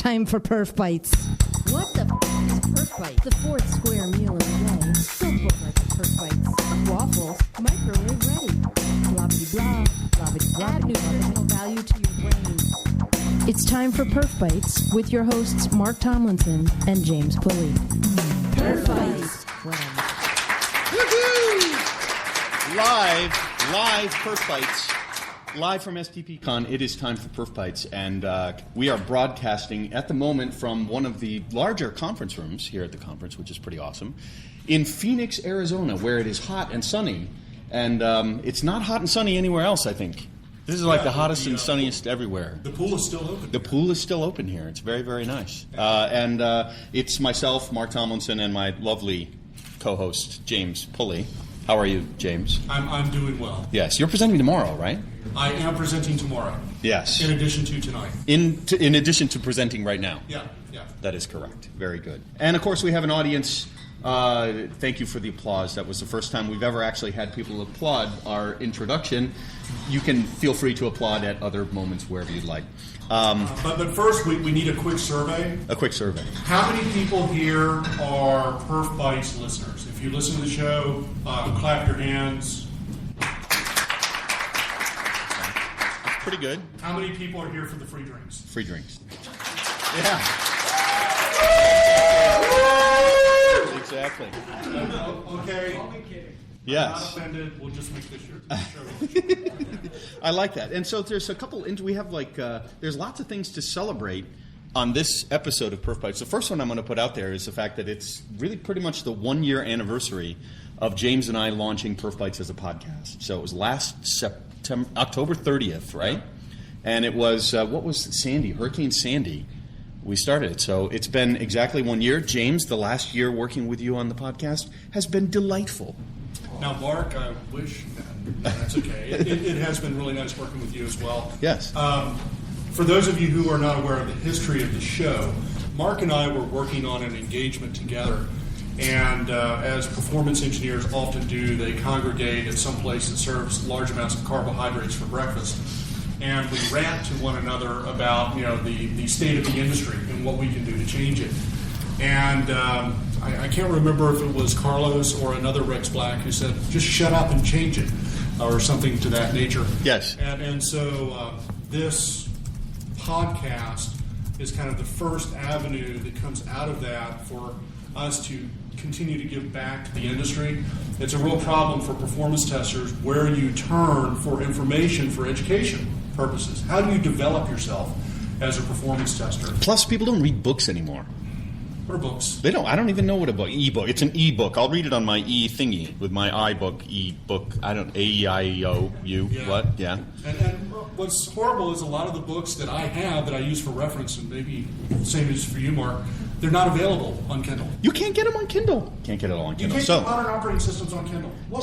time for PerfBytes. What the is PerfBytes? The fourth square meal of the day. Don't look like PerfBytes. Waffles, microwave ready. Blah blah blah. Add nutritional value to your brain. It's time for PerfBytes with your hosts Mark Tomlinson and James Pulley. PerfBytes. Live PerfBytes. Live from STPCON, it is time for PerfBytes, and we are broadcasting at the moment from one of the larger conference rooms here at the conference, which is pretty awesome, in Phoenix, Arizona, where it is hot and sunny, and it's not hot and sunny anywhere else, I think. This is like the hottest and sunniest everywhere. The pool is still open. The pool is still open here. It's very, very nice. And it's myself, Mark Tomlinson, and my lovely co-host, James Pulley. How are you, James? I'm doing well. Yes, you're presenting tomorrow, right? I am presenting tomorrow. Yes. In addition to tonight. In addition to presenting right now. Yeah. That is correct. Very good. And of course, we have an audience. Thank you for the applause. That was the first time we've ever actually had people applaud our introduction. You can feel free to applaud at other moments wherever you'd like. But first, we need a quick survey. A quick survey. How many people here are PerfBytes listeners? If you listen to the show, clap your hands. That's pretty good. How many people are here for the free drinks? Free drinks. Yeah. Exactly. Okay. Yes. I'm not offended. We'll just make this show. I like that. And so there's a couple. We have there's lots of things to celebrate on this episode of PerfBytes. The first one I'm going to put out there is the fact that it's really pretty much the 1-year anniversary of James and I launching PerfBytes as a podcast. So it was last September, October 30th, right? And it was Hurricane Sandy. We started it. So it's been exactly 1 year. James, the last year working with you on the podcast has been delightful. Now, Mark, I wish that's okay. It has been really nice working with you as well. Yes. For those of you who are not aware of the history of the show, Mark and I were working on an engagement together. And as performance engineers often do, they congregate at some place that serves large amounts of carbohydrates for breakfast. And we rant to one another about the state of the industry and what we can do to change it. And I can't remember if it was Carlos or another Rex Black who said, just shut up and change it, or something to that nature. Yes. And so this podcast is kind of the first avenue that comes out of that for us to continue to give back to the industry. It's a real problem for performance testers where you turn for information for education purposes. How do you develop yourself as a performance tester? Plus, people don't read books anymore. What are books? They don't. I don't even know what a book. E-book. It's an e-book. I'll read it on my e-thingy with my iBook, e-book. I don't. A-E-I-O-U. Yeah. What? Yeah. And what's horrible is a lot of the books that I have that I use for reference, and maybe the same is for you, Mark, they're not available on Kindle. You can't get them on Kindle. Can't get it all on Kindle. You can't get modern operating systems on Kindle. Why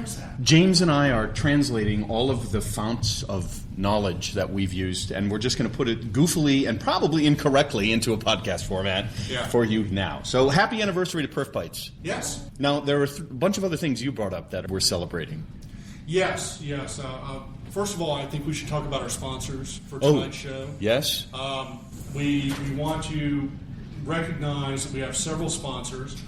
is that? James and I are translating all of the founts of knowledge that we've used, and we're just going to put it goofily and probably incorrectly into a podcast format for you now. So happy anniversary to PerfBytes. Yes. Now, there are a bunch of other things you brought up that we're celebrating. Yes. First of all, I think we should talk about our sponsors for tonight's show. Yes. We want to recognize that we have several sponsors.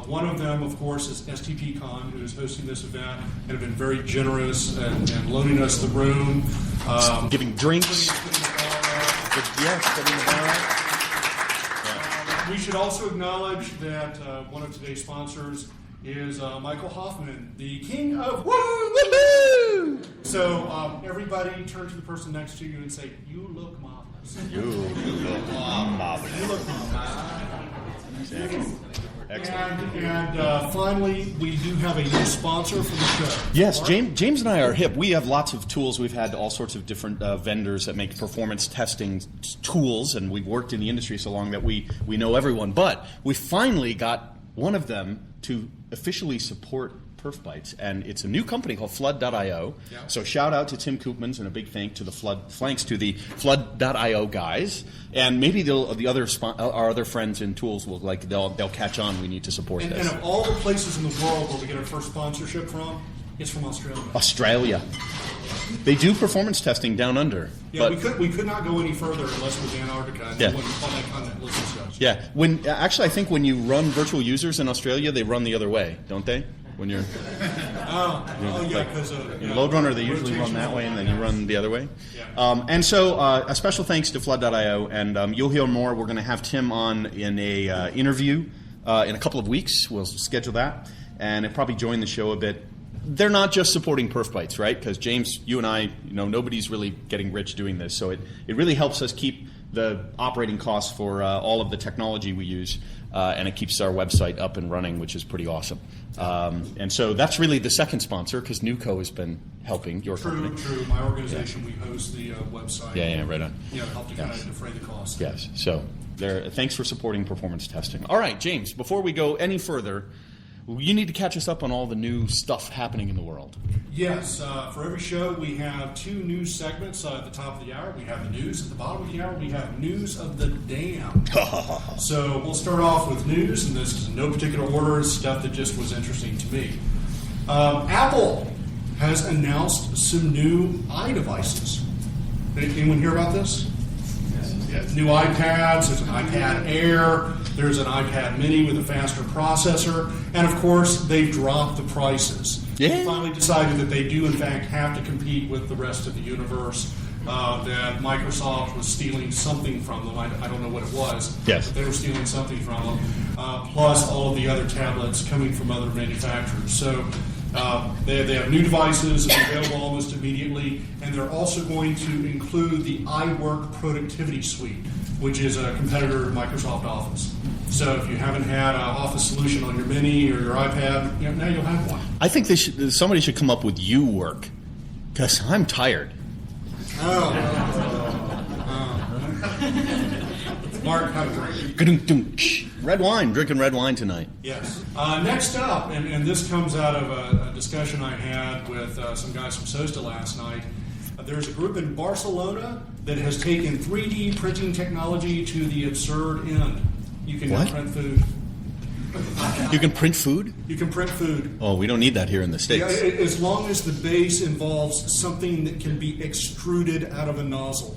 One of them, of course, is STPCON, who is hosting this event and have been very generous and loaning us the room. Giving drinks. We should also acknowledge that one of today's sponsors is Michael Hoffman, the king of woo! So everybody turn to the person next to you and say, you look marvelous. You look marvelous. You look marvelous. Excellent. And finally, we do have a new sponsor for the show. Yes, James and I are hip. We have lots of tools. We've had all sorts of different vendors that make performance testing tools, and we've worked in the industry so long that we know everyone. But we finally got one of them to officially support PerfBytes, and it's a new company called Flood.io. Yeah. So shout out to Tim Koopmans and a big thanks to the Flood.io guys, and maybe our other friends in tools will they'll catch on. We need to support this. And of all the places in the world where we get our first sponsorship from, it's from Australia. They do performance testing down under. Yeah, but we could not go any further unless it was Antarctica. And Yeah. on that continent listens to us. Yeah, I think when you run virtual users in Australia, they run the other way, don't they? When you're because in Load Runner, they usually run that way, and then you run the other way. Yeah. And so, a special thanks to Flood.io, and you'll hear more. We're going to have Tim on in a interview in a couple of weeks. We'll schedule that, and he'll probably join the show a bit. They're not just supporting PerfBytes, right? Because James, you and I, nobody's really getting rich doing this, so it really helps us keep the operating costs for all of the technology we use, and it keeps our website up and running, which is pretty awesome. And so that's really the second sponsor, because Nuco has been helping your company. True. My organization, we host the website. Yeah, right on. Help to kind of defray the cost. Yes. So thanks for supporting performance testing. All right, James, before we go any further, you need to catch us up on all the new stuff happening in the world. Yes. For every show, we have 2 news segments. At the top of the hour, we have the news. At the bottom of the hour, we have news of the dam. So we'll start off with news, and this is in no particular order. It's stuff that just was interesting to me. Apple has announced some new iDevices. Anyone hear about this? Yes. New iPads. There's an iPad Air. There's an iPad Mini with a faster processor. And, of course, they've dropped the prices. Yeah. They finally decided that they do, in fact, have to compete with the rest of the universe, that Microsoft was stealing something from them. I don't know what it was. Yes. But they were stealing something from them, plus all of the other tablets coming from other manufacturers. So they have new devices available almost immediately, and they're also going to include the iWork Productivity Suite, which is a competitor to Microsoft Office. So if you haven't had an Office solution on your Mini or your iPad, now you'll have one. I think somebody should come up with uWork, because I'm tired. Mark, have a drink. Red wine, drinking red wine tonight. Yes. Next up, and this comes out of a discussion I had with some guys from SOSTA last night. There's a group in Barcelona that has taken 3D printing technology to the absurd end. You can now print food. You can print food? You can print food. Oh, we don't need that here in the States. Yeah, as long as the base involves something that can be extruded out of a nozzle.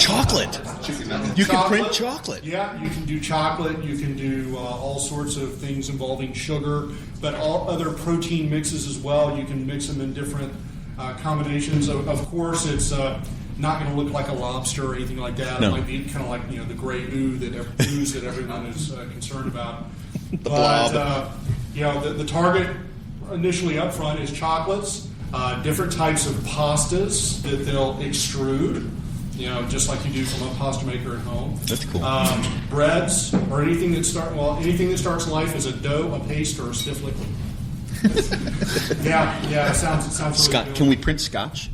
Chocolate. You can print chocolate. Yeah, you can do chocolate. You can do all sorts of things involving sugar, but all other protein mixes as well. You can mix them in different combinations. Of course, it's not going to look like a lobster or anything like that. No. It might be kind of like the gray ooze that everyone is concerned about. blob. The target initially up front is chocolates, different types of pastas that they'll extrude, just like you do from a pasta maker at home. That's cool. Breads or anything that starts life as a dough, a paste, or a stiff liquid. It sounds really good. Can we print scotch?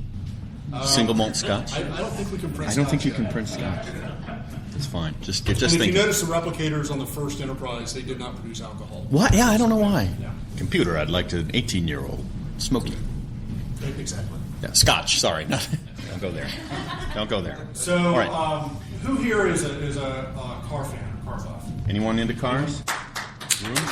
Single malt scotch? I don't think we can print. I don't think you yet. can print scotch. It's fine. Just And if think. you notice the replicators on the first Enterprise, they did not produce alcohol. What? Yeah, I don't know why. Yeah. Computer, I'd like an 18-year-old smoking. Exactly. Yeah, scotch. Sorry, don't go there. Don't go there. So, All right. who here is a car fan or car buff? Anyone into cars?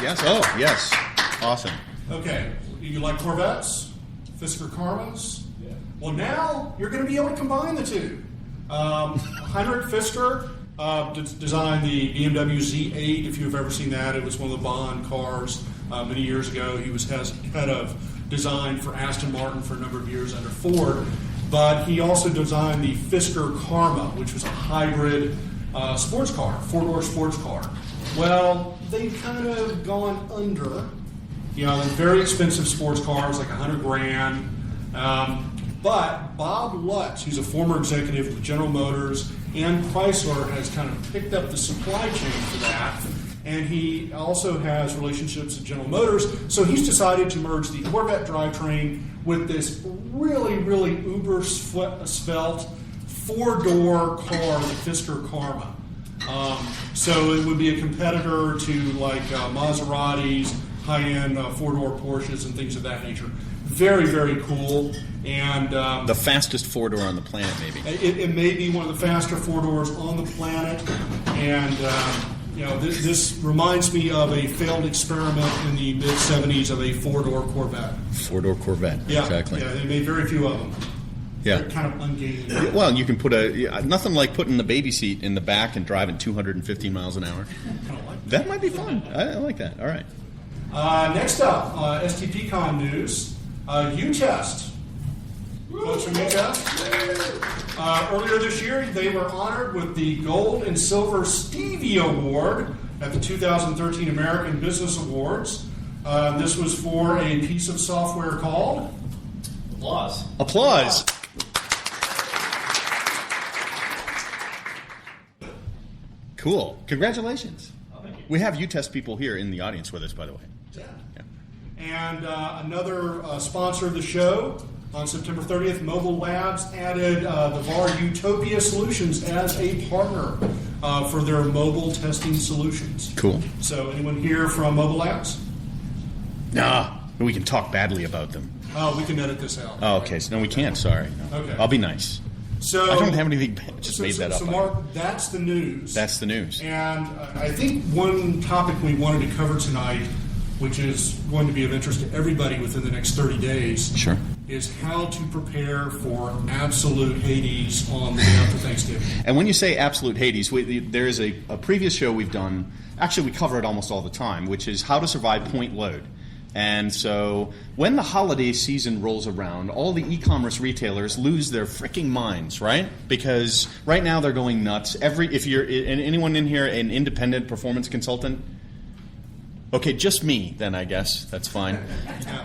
Yes. Oh, yes. Awesome. Okay. You like Corvettes? Fisker Karmas? Yeah. Well, now you're going to be able to combine the two. Heinrich Fisker designed the BMW Z8, if you've ever seen that. It was one of the Bond cars many years ago. He was head of design for Aston Martin for a number of years under Ford. But he also designed the Fisker Karma, which was a hybrid sports car, four-door sports car. Well, they've kind of gone under. Very expensive sports cars, like $100,000. But Bob Lutz, who's a former executive with General Motors and Chrysler, has kind of picked up the supply chain for that. And he also has relationships with General Motors. So he's decided to merge the Corvette drivetrain with this really, really uber svelte four-door car, the Fisker Karma. So it would be a competitor to like Maseratis, high-end four-door Porsches and things of that nature. Very, very cool. And the fastest four-door on the planet, maybe. It may be one of the faster four-doors on the planet. And This reminds me of a failed experiment in the mid-'70s of a four-door Corvette. Four-door Corvette, Yeah, exactly. Yeah, they made very few of them. Yeah. They're kind of ungainly. Well, you can put nothing like putting the baby seat in the back and driving 215 miles an hour. Kind of like That might be fun. I like that. All right. Next up, STPCON news. U-Test. Folks from U-Test. Earlier this year, they were honored with the Gold and Silver Stevie Award at the 2013 American Business Awards. This was for a piece of software called... Applause. Cool. Congratulations. We have U-Test people here in the audience with us, by the way. Yeah. And another sponsor of the show, on September 30th, Mobile Labs added the VAR Utopia Solutions as a partner for their mobile testing solutions. Cool. So anyone here from Mobile Labs? Nah, we can talk badly about them. Oh, we can edit this out. Oh, okay. So, no, we can't. Sorry. No. Okay. I'll be nice. So I don't have anything bad. Just made that up. So, Mark, that's the news. That's the news. And I think one topic we wanted to cover tonight, which is going to be of interest to everybody within the next 30 days, Sure. is how to prepare for absolute Hades on the day after Thanksgiving. And when you say absolute Hades, there is a previous show we've done. Actually, we cover it almost all the time, which is how to survive point load. And so when the holiday season rolls around, all the e-commerce retailers lose their freaking minds, right? Because right now they're going nuts. If you're anyone in here an independent performance consultant, okay, just me then, I guess. That's fine.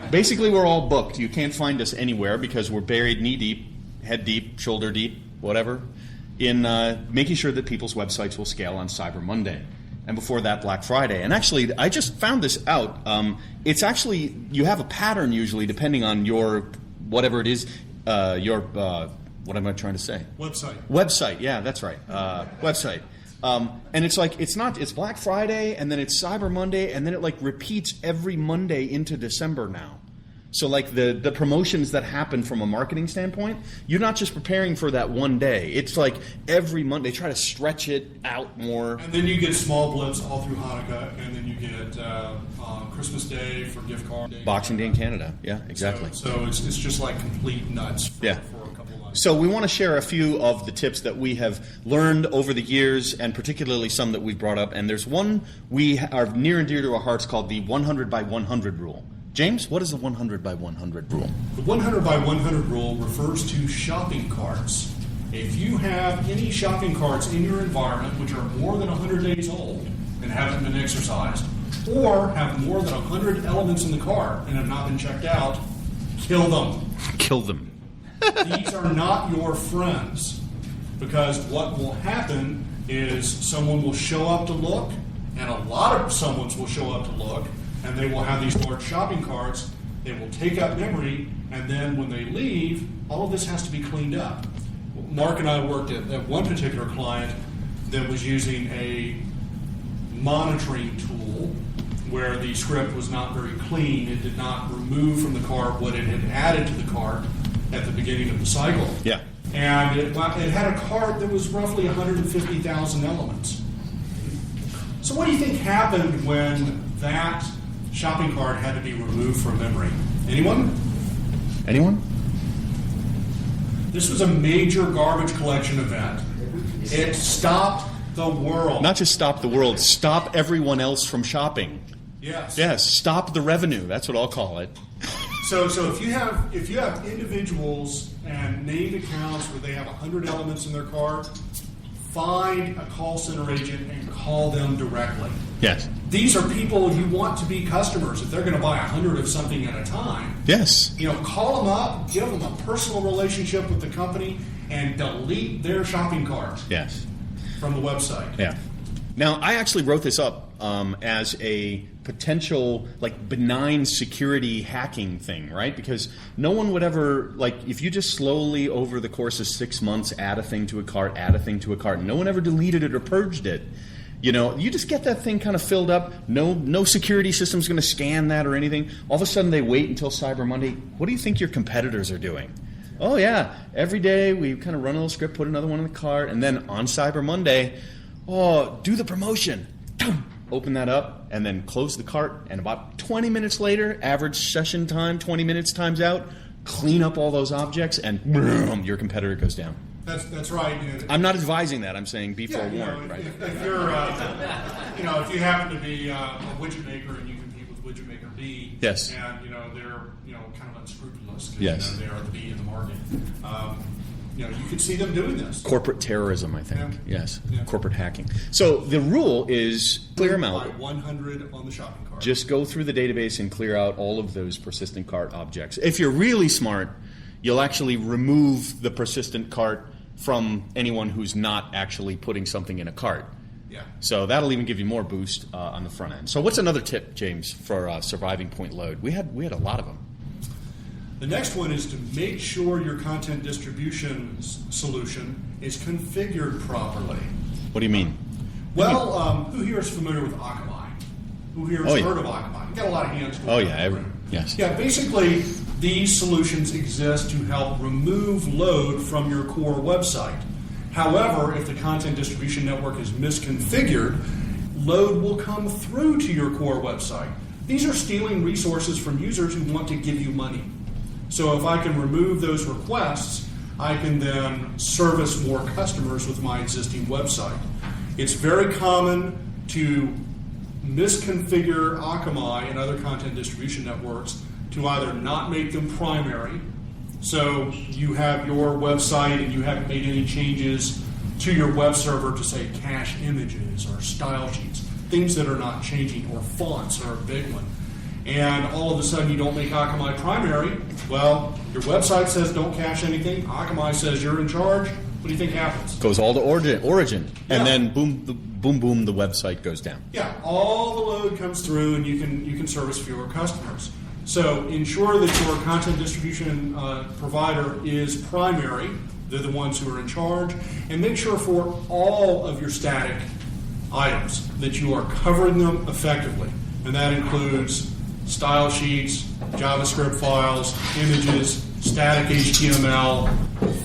Basically, we're all booked. You can't find us anywhere because we're buried knee deep, head deep, shoulder deep, whatever, in making sure that people's websites will scale on Cyber Monday. And before that, Black Friday. And actually, I just found this out. It's actually, you have a pattern usually depending on your, whatever it is, what am I trying to say? Website, yeah, that's right. Website. And it's like, it's Black Friday, and then it's Cyber Monday, and then it like repeats every Monday into December now. So like the promotions that happen from a marketing standpoint, you're not just preparing for that one day. It's like every Monday, try to stretch it out more. And then you get small blips all through Hanukkah, and then you get Christmas Day for gift card. Boxing Day in Canada, yeah, exactly. So it's just like complete nuts for a couple of months. So we want to share a few of the tips that we have learned over the years, and particularly some that we've brought up. And there's one we are near and dear to our hearts called the 100 by 100 rule. James, what is the 100 by 100 rule? The 100 by 100 rule refers to shopping carts. If you have any shopping carts in your environment which are more than 100 days old and haven't been exercised, or have more than 100 elements in the cart and have not been checked out, kill them. Kill them. These are not your friends, because what will happen is someone will show up to look, and a lot of someones will show up to look, and they will have these large shopping carts. They will take up memory, and then when they leave, all of this has to be cleaned up. Mark and I worked at one particular client that was using a monitoring tool where the script was not very clean. It did not remove from the cart what it had added to the cart at the beginning of the cycle. Yeah. And it had a cart that was roughly 150,000 elements. So what do you think happened when that shopping cart had to be removed from memory? Anyone? This was a major garbage collection event. It stopped the world. Not just stop the world, stop everyone else from shopping. Yes. Yes, stop the revenue. That's what I'll call it. So if you have individuals and named accounts where they have 100 elements in their cart, find a call center agent and call them directly. Yes. These are people you want to be customers. If they're going to buy 100 of something at a time, yes, call them up, give them a personal relationship with the company, and delete their shopping cart. Yes. From the website. Yeah. Now, I actually wrote this up as a potential benign security hacking thing, right? Because no one would ever, if you just slowly over the course of 6 months add a thing to a cart, no one ever deleted it or purged it. You just get that thing kind of filled up. No security system's going to scan that or anything. All of a sudden they wait until Cyber Monday. What do you think your competitors are doing? Oh yeah, every day we kind of run a little script, put another one in the cart, and then on Cyber Monday, do the promotion. open that up, and then close the cart, and about 20 minutes later, average session time, 20 minutes times out, clean up all those objects, and boom, your competitor goes down. That's right. I'm not advising that. I'm saying be forewarned. Right? If you're, if you happen to be a widget maker and you compete with widget maker B, yes, and they're kind of unscrupulous because yes, they are the B in the market. You could see them doing this. Corporate terrorism, I think. Yeah. Yes, yeah. Corporate hacking. So the rule is clear them out. 100 on the shopping cart. Just go through the database and clear out all of those persistent cart objects. If you're really smart, you'll actually remove the persistent cart from anyone who's not actually putting something in a cart. Yeah. So that'll even give you more boost on the front end. So what's another tip, James, for surviving point load? We had a lot of them. The next one is to make sure your content distribution solution is configured properly. What do you mean? Well, who here is familiar with Akamai? Who here has heard of Akamai? You've got a lot of hands. Yes. Yeah, basically, these solutions exist to help remove load from your core website. However, if the content distribution network is misconfigured, load will come through to your core website. These are stealing resources from users who want to give you money. So if I can remove those requests, I can then service more customers with my existing website. It's very common to misconfigure Akamai and other content distribution networks to either not make them primary, so you have your website and you haven't made any changes to your web server to, say, cache images or style sheets, things that are not changing, or fonts are a big one. And all of a sudden you don't make Akamai primary. Well, your website says don't cache anything. Akamai says you're in charge. What do you think happens? Goes all to origin. And then boom, the website goes down. Yeah, all the load comes through, and you can service fewer customers. So ensure that your content distribution provider is primary. They're the ones who are in charge. And make sure for all of your static items that you are covering them effectively. And that includes style sheets, JavaScript files, images, static HTML,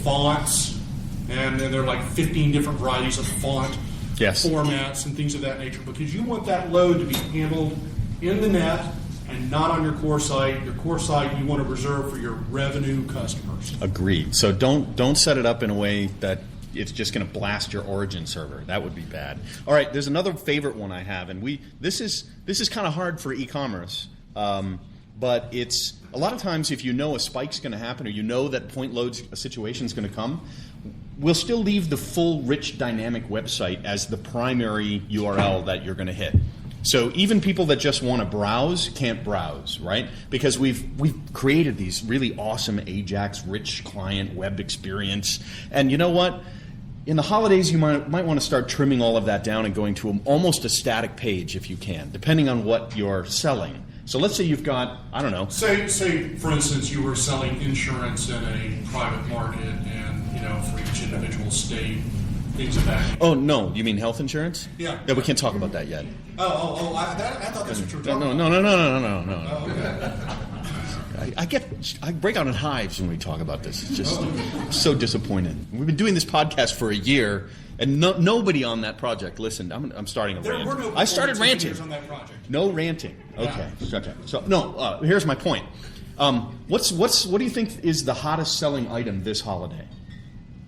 fonts, and then there are like 15 different varieties of font formats and things of that nature, because you want that load to be handled in the net and not on your core site. Your core site you want to reserve for your revenue customers. Agreed. So don't set it up in a way that it's just going to blast your origin server. That would be bad. All right, there's another favorite one I have, and this is kind of hard for e-commerce. But it's a lot of times if you know a spike's going to happen, or you know that point load situation is going to come, we'll still leave the full rich dynamic website as the primary URL that you're going to hit. So even people that just want to browse can't browse, right? Because we've created these really awesome Ajax rich client web experience, and you know what? In the holidays, you might want to start trimming all of that down and going to almost a static page if you can, depending on what you're selling. So let's say you've got, I don't know. Say for instance, you were selling insurance in a private market, and for each individual state, things of that. Oh no, you mean health insurance? Yeah. Yeah, we can't talk about that yet. I thought that's what you were talking about. No. Oh, okay. I break out in hives when we talk about this. It's just so disappointed. We've been doing this podcast for a year, and nobody on that project listened. I'm starting a rant. Were no I started ranting. On that project. No ranting. Okay. Yeah. Okay. So no. Here's my point. What do you think is the hottest selling item this holiday?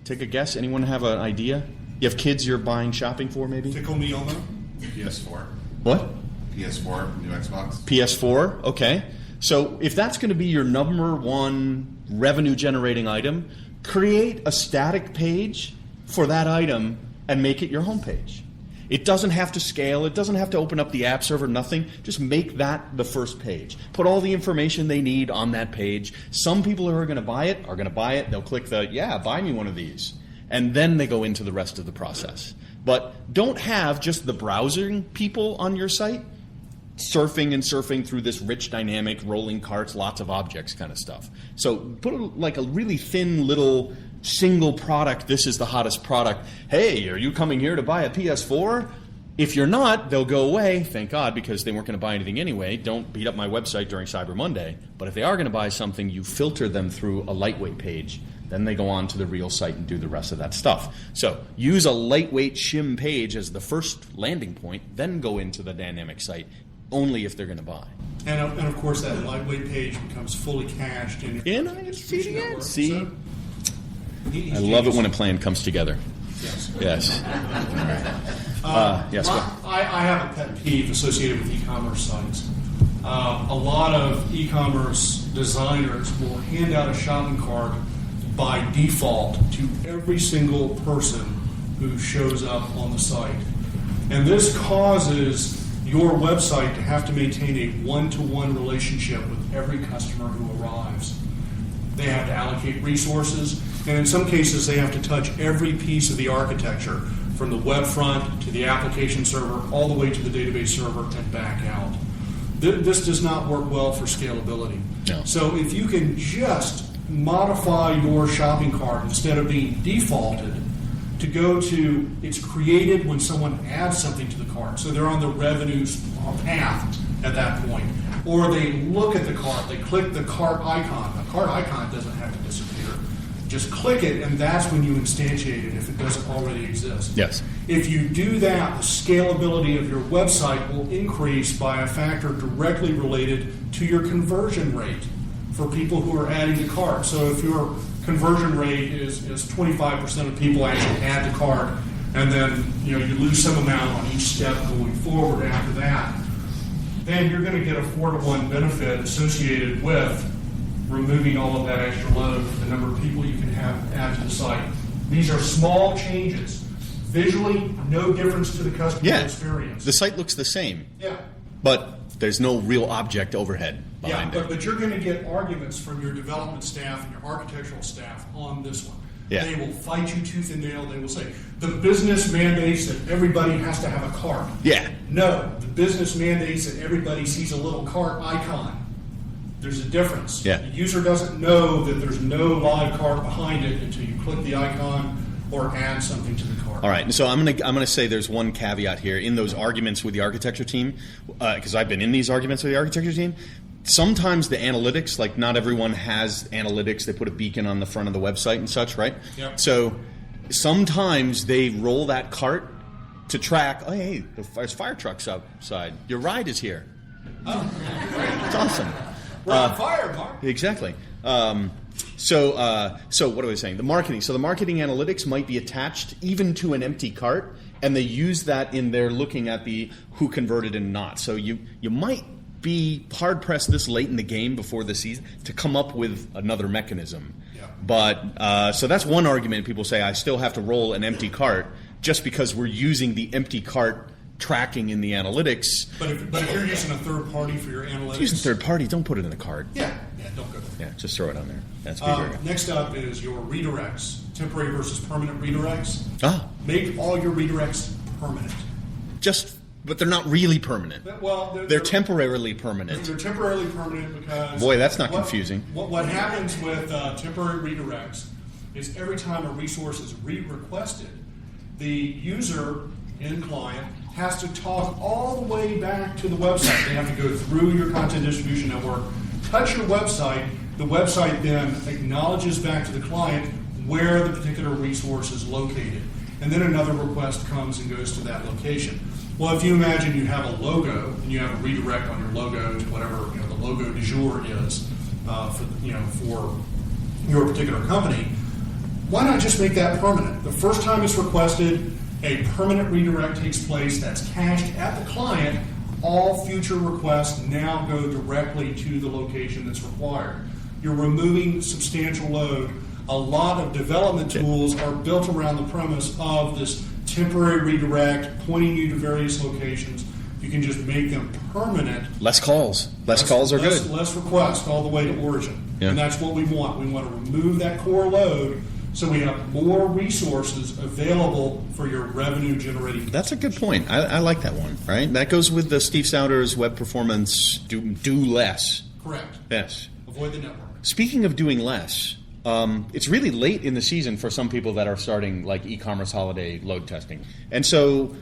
Take a guess. Anyone have an idea? You have kids you're buying shopping for, maybe? Tickle me on that. PS4. What? PS4, new Xbox. PS4. Okay. So if that's going to be your number one revenue generating item, create a static page for that item and make it your homepage. It doesn't have to scale. It doesn't have to open up the app server, nothing. Just make that the first page. Put all the information they need on that page. Some people who are going to buy it are going to buy it. They'll click buy me one of these. And then they go into the rest of the process. But don't have just the browsing people on your site surfing through this rich, dynamic, rolling carts, lots of objects kind of stuff. So put a really thin little single product, this is the hottest product. Hey, are you coming here to buy a PS4? If you're not, they'll go away, thank God, because they weren't going to buy anything anyway. Don't beat up my website during Cyber Monday. But if they are going to buy something, you filter them through a lightweight page Then they go on to the real site and do the rest of that stuff. So use a lightweight shim page as the first landing point, then go into the dynamic site only if they're going to buy. And of course, that lightweight page becomes fully cached in your distribution network. See? So, I love it when a plan comes together. Yes. Yes. I have a pet peeve associated with e-commerce sites. A lot of e-commerce designers will hand out a shopping cart by default to every single person who shows up on the site. And this causes your website to have to maintain a one-to-one relationship with every customer who arrives. They have to allocate resources, and in some cases they have to touch every piece of the architecture, from the web front to the application server, all the way to the database server and back out. This does not work well for scalability. No. So if you can just modify your shopping cart instead of being defaulted to go to, it's created when someone adds something to the cart. So they're on the revenues path at that point. Or they look at the cart, they click the cart icon. The cart icon doesn't have to disappear. Just click it, and that's when you instantiate it if it doesn't already exist. Yes. If you do that, the scalability of your website will increase by a factor directly related to your conversion rate for people who are adding to cart. So if your conversion rate is 25% of people actually add to cart, and then you lose some amount on each step going forward after that, then you're going to get a 4-to-1 benefit associated with removing all of that extra load for the number of people you can have add to the site. These are small changes. Visually, no difference to the customer experience. The site looks the same. Yeah. But there's no real object overhead behind it. But you're going to get arguments from your development staff and your architectural staff on this one. Yeah. They will fight you tooth and nail. They will say, the business mandates that everybody has to have a cart. Yeah. No, the business mandates that everybody sees a little cart icon. There's a difference. Yeah. The user doesn't know that there's no live cart behind it until you click the icon or add something to the cart. All right, so I'm gonna say there's one caveat here in those arguments with the architecture team, because I've been in these arguments with the architecture team. Sometimes the analytics, like not everyone has analytics. They put a beacon on the front of the website and such, right? Yep. So sometimes they roll that cart to track. Oh, hey, there's fire trucks outside. Your ride is here. Oh, it's awesome. We're on fire, Mark. Exactly. So what are we saying? The marketing. So the marketing analytics might be attached even to an empty cart, and they use that in their looking at the who converted and not. So you might be hard pressed this late in the game before the season to come up with another mechanism. Yeah. But so that's one argument. People say I still have to roll an empty cart just because we're using the empty cart tracking in the analytics. But if you're using a third party for your analytics, Using third party, don't put it in the cart. Yeah, don't go there. Yeah, just throw it on there. That's bigger. Next up is your redirects, temporary versus permanent redirects. Make all your redirects permanent. But they're not really permanent. Well, they're temporarily permanent. They're temporarily permanent because... Boy, that's not confusing. What happens with temporary redirects is every time a resource is re-requested, the user in client has to talk all the way back to the website. They have to go through your content distribution network, touch your website. The website then acknowledges back to the client where the particular resource is located. And then another request comes and goes to that location. Well, if you imagine you have a logo and you have a redirect on your logo to whatever the logo du jour is for your particular company, why not just make that permanent? The first time it's requested, a permanent redirect takes place that's cached at the client. All future requests now go directly to the location that's required. You're removing substantial load. A lot of development tools are built around the premise of this temporary redirect, pointing you to various locations. You can just make them permanent. Less calls. Less calls are good. Less requests all the way to origin. Yeah. And that's what we want. We want to remove that core load so we have more resources available for your revenue generating. That's a good point. I like that one, right? That goes with the Steve Souders web performance, do less. Correct. Yes. Avoid the network. Speaking of doing less, it's really late in the season for some people that are starting like e-commerce holiday load testing. And so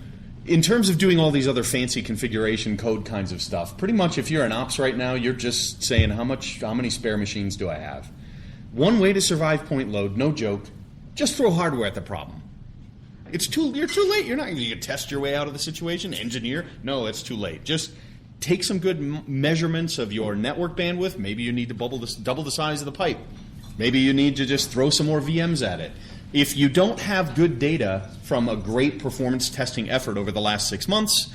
in terms of doing all these other fancy configuration code kinds of stuff, pretty much if you're an ops right now, you're just saying how many spare machines do I have? One way to survive point load, no joke, just throw hardware at the problem. You're too late. You're not going to test your way out of the situation, engineer. No, it's too late. Just take some good measurements of your network bandwidth. Maybe you need to double the size of the pipe. Maybe you need to just throw some more VMs at it. If you don't have good data from a great performance testing effort over the last 6 months,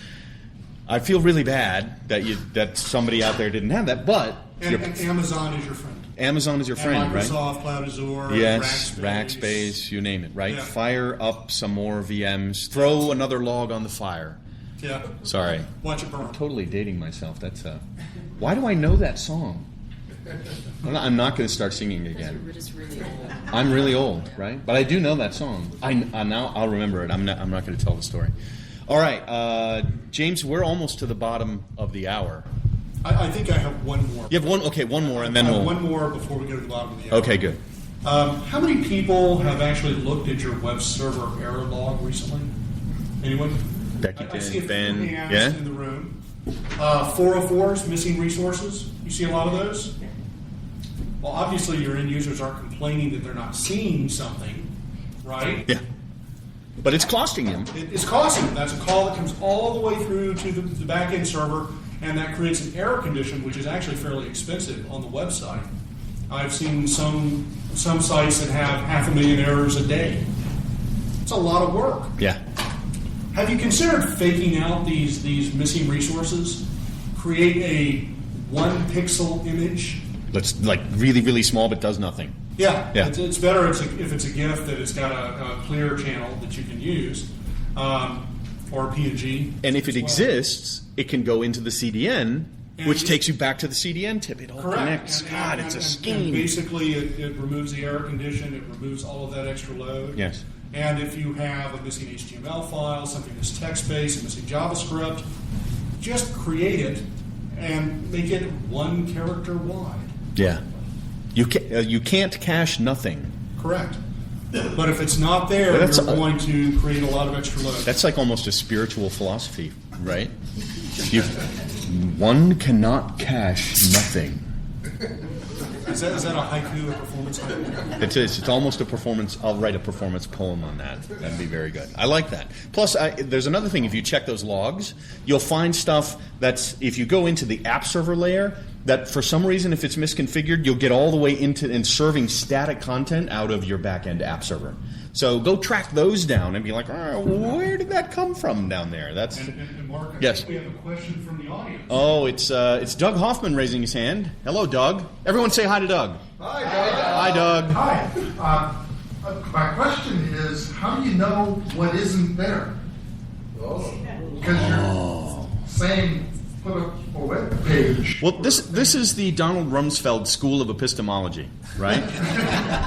I feel really bad that somebody out there didn't have that. But and Amazon is your friend. Amazon is your friend, right? Microsoft, Cloud Azure, yes, Rackspace, you name it, right? Yeah. Fire up some more VMs. Throw another log on the fire. Yeah. Sorry. Watch it burn. I'm totally dating myself. That's why do I know that song? I'm not going to start singing again. We're just really old. I'm really old, right? But I do know that song. Now I'll remember it. I'm not going to tell the story. All right, James, we're almost to the bottom of the hour. I think I have one more. You have one? Okay, one more, and then we'll... one more before we go to the bottom of the hour. Okay, good. How many people have actually looked at your web server error log recently? Anyone? Becky, I see a few hands yeah? in the room. 404s, missing resources. You see a lot of those? Well, obviously your end users are complaining that they're not seeing something, right? Yeah. But it's costing them. It's costing them. That's a call that comes all the way through to the back-end server, and that creates an error condition, which is actually fairly expensive on the website. I've seen some sites that have 500,000 errors a day. It's a lot of work. Yeah. Have you considered faking out these missing resources? Create a 1-pixel image. That's like really, really small, but does nothing. Yeah. It's better if it's a GIF that it's got a clear channel that you can use, or a PNG. And if it exists, it can go into the CDN, which takes you back to the CDN tip. It all connects. It's a scheme. And basically, it removes the error condition. It removes all of that extra load. Yes. And if you have a missing HTML file, something that's text-based, a missing JavaScript, just create it and make it 1 character wide. Yeah. You can't cache nothing. Correct. But if it's not there, you're going to create a lot of extra load. That's like almost a spiritual philosophy, right? One cannot cache nothing. Is that a haiku, a performance haiku? It is. It's almost a performance. I'll write a performance poem on that. That'd be very good. I like that. Plus, there's another thing. If you check those logs, you'll find stuff that's, if you go into the app server layer, that for some reason, if it's misconfigured, you'll get all the way into and serving static content out of your back-end app server. So go track those down and be like, where did that come from down there? That's and Mark, I yes. think we have a question from the audience. Oh, it's Doug Hoffman raising his hand. Hello, Doug. Everyone say hi to Doug. Hi, Doug. Hi, Doug. Hi. My question is, how do you know what isn't there? Because you're saying put up a web page. Well, this is the Donald Rumsfeld School of Epistemology, right?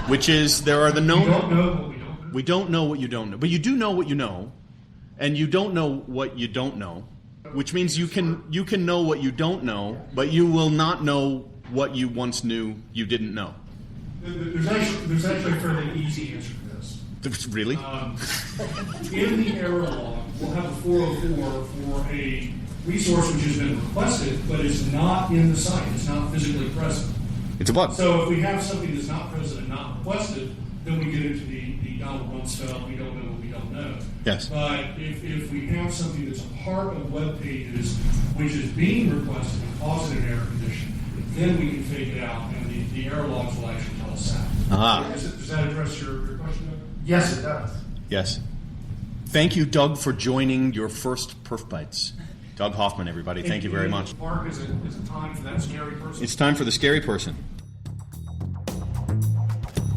Which is there are the known. We don't know what we don't know. We don't know what you don't know, but you do know what you know, and you don't know what you don't know, which means you can know what you don't know, but you will not know what you once knew you didn't know. There's actually a fairly easy answer to this. Really? In the error log, we'll have a 404 for a resource which has been requested, but is not in the site. It's not physically present. It's a bug. So if we have something that's not present and not requested, then we get into the Donald Rumsfeld, we don't know what we don't know. Yes. But if we have something that's a part of web pages which is being requested and causing an error condition, then we can fake it out, and the error logs will actually tell us that. Aha. Does that address your question? Yes, it does. Yes. Thank you, Doug, for joining your first PerfBytes. Doug Hoffman, everybody. Thank you very much. Mark, is it time for that scary person? It's time for the scary person.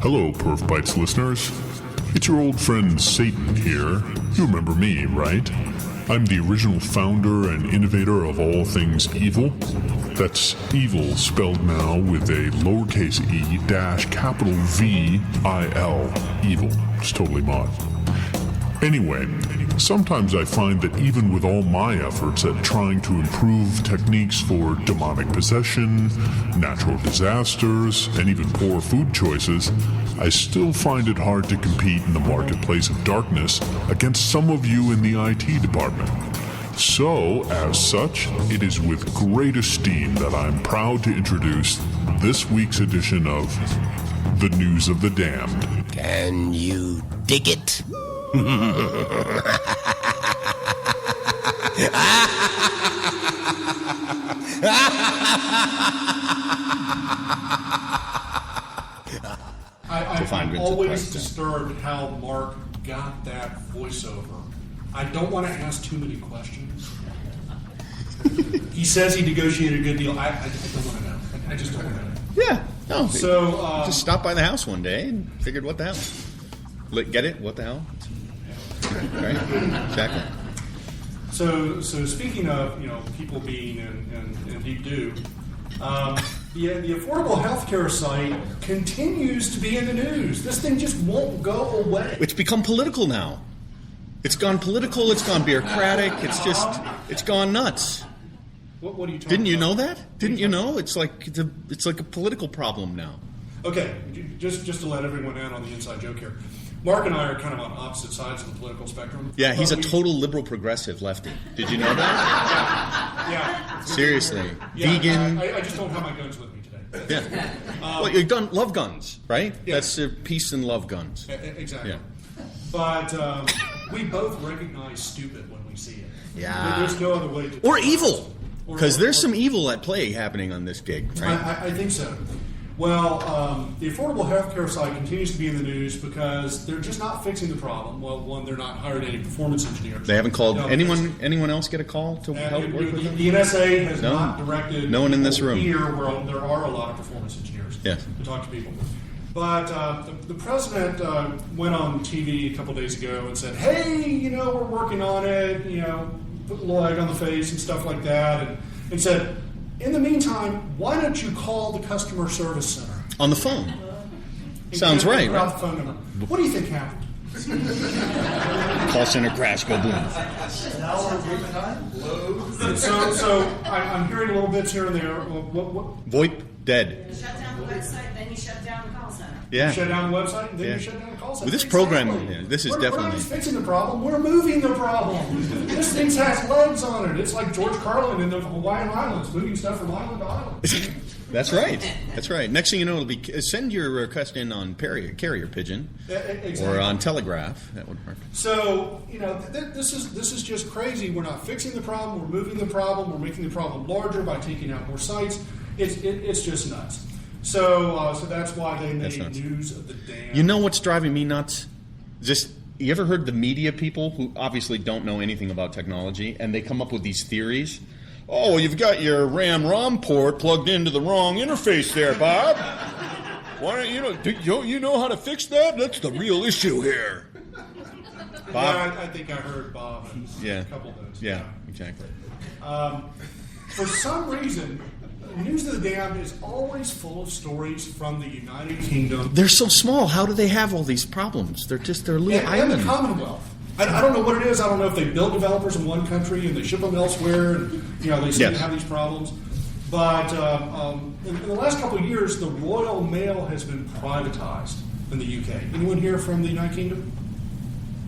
Hello, PerfBytes listeners. It's your old friend Satan here. You remember me, right? I'm the original founder and innovator of all things evil. That's evil spelled now with a lowercase e dash capital V-I-L. Evil. It's totally mod. Anyway, sometimes I find that even with all my efforts at trying to improve techniques for demonic possession, natural disasters, and even poor food choices, I still find it hard to compete in the marketplace of darkness against some of you in the IT department. So, as such, it is with great esteem that I'm proud to introduce this week's edition of the news of the damned. Can you dig it? I'm always disturbed how Mark got that voiceover. I don't want to ask too many questions. He says he negotiated a good deal. I don't want to know. I just don't want to know. Yeah. No. So just stopped by the house one day and figured, what the hell? Get it? What the hell? Right? Exactly. So speaking of people being in deep doo, the affordable healthcare site continues to be in the news. This thing just won't go away. It's become political now. It's gone political. It's gone bureaucratic. It's gone nuts. What are you talking about? Didn't you know that? Didn't you know? It's like a political problem now. Okay, just to let everyone in on the inside joke here. Mark and I are kind of on opposite sides of the political spectrum. Yeah, he's a total liberal progressive lefty. Did you know that? Yeah. Seriously. Yeah, vegan. I just don't have my guns with me today. Yeah. Well, you love guns, right? Yeah. That's peace and love guns. Exactly. Yeah. But we both recognize stupid when we see it. Yeah. There's no other way to. Or evil. Because there's some evil at play happening on this gig, right? I think so. Well, the affordable healthcare site continues to be in the news because they're just not fixing the problem. Well, one, they're not hired any performance engineers. They haven't called anyone else get a call to help work with them? The NSA has not directed no one in this room here where there are a lot of performance engineers to talk to people. But the president went on TV a couple days ago and said, hey, we're working on it, put a little egg on the face and stuff like that, and said, in the meantime, why don't you call the customer service center? On the phone. Sounds right. The phone number. What do you think happened? Call center crash, go boom. So I'm hearing little bits here and there. VoIP dead. You shut down the website, then you shut down the call center. Yeah. You shut down the website, and then you shut down the call center. With this program, this is We're definitely. not just fixing the problem, we're moving the problem. This thing has legs on it. It's like George Carlin in the Hawaiian Islands, moving stuff from island to island. That's right. That's right. Next thing you know, it'll be send your request in on carrier pigeon Exactly. or on telegraph. That would work. So this is just crazy. We're not fixing the problem. We're moving the problem. We're making the problem larger by taking out more sites. It's just nuts. So that's why they made news of the damn. You know what's driving me nuts? You ever heard the media people who obviously don't know anything about technology, and they come up with these theories? Oh, you've got your RAM-ROM port plugged into the wrong interface there, Bob. Why don't you know how to fix that? That's the real issue here. Bob? Yeah, I think I heard Bob and a couple of those. Yeah, exactly. For some reason, News of the Damned is always full of stories from the United Kingdom. They're so small. How do they have all these problems? They're little islands. And the Commonwealth. I don't know what it is. I don't know if they build developers in one country and they ship them elsewhere, and they seem to have these problems. But in the last couple of years, the Royal Mail has been privatized in the UK. Anyone here from the United Kingdom?